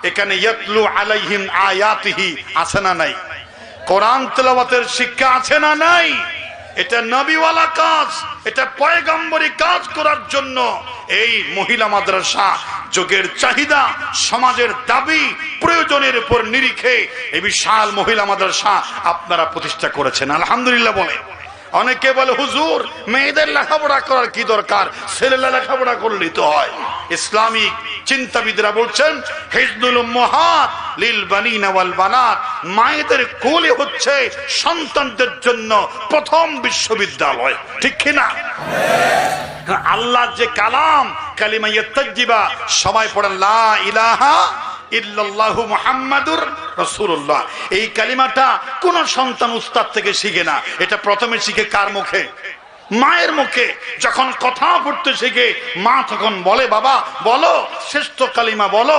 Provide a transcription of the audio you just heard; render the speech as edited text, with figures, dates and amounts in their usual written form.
এখানে ইয়াতলু আলাইহিম আয়াতিহি আছে না নাই? কোরআন তেলাওয়াতের শিক্ষা আছে না নাই? এটা নবীওয়ালা কাজ, এটা পয়গম্বরী কাজ করার জন্য এই মহিলা মাদ্রাসা যুগের চাহিদা, সমাজের দাবি, প্রয়োজনের উপর নিরিখে এই বিশাল মহিলা মাদ্রাসা আপনারা প্রতিষ্ঠা করেছেন, আলহামদুলিল্লাহ বলে। অনেকে বলে হুজুর মেয়েদের লেখাপড়া করার কি দরকার, ছেলেরা লেখাপড়া করলেই তো হয়। ইসলামিক চিন্তাবিদরা বলছেন হিজনুল উম্মাহাত লিল বানিনা ওয়াল বানাত, মায়েদের কোলে হচ্ছে সন্তানদের জন্য প্রথম বিশ্ববিদ্যালয়, ঠিক কি না? আল্লাহর যে কালাম, কালিমা তাইয়্যিবা, সবাই পড়েন লা ইলাহা ইল্লাল্লাহু মুহাম্মাদুর রাসূলুল্লাহ। এই কালিমাটা কোন সন্তান উস্তাদ থেকে শিখে না, এটা প্রথমে শিখে কার মুখে? মায়ের মুখে। যখন কথা পড়তে শিখে মা তখন বলে বাবা বলো শ্রেষ্ঠ কালিমা বলো।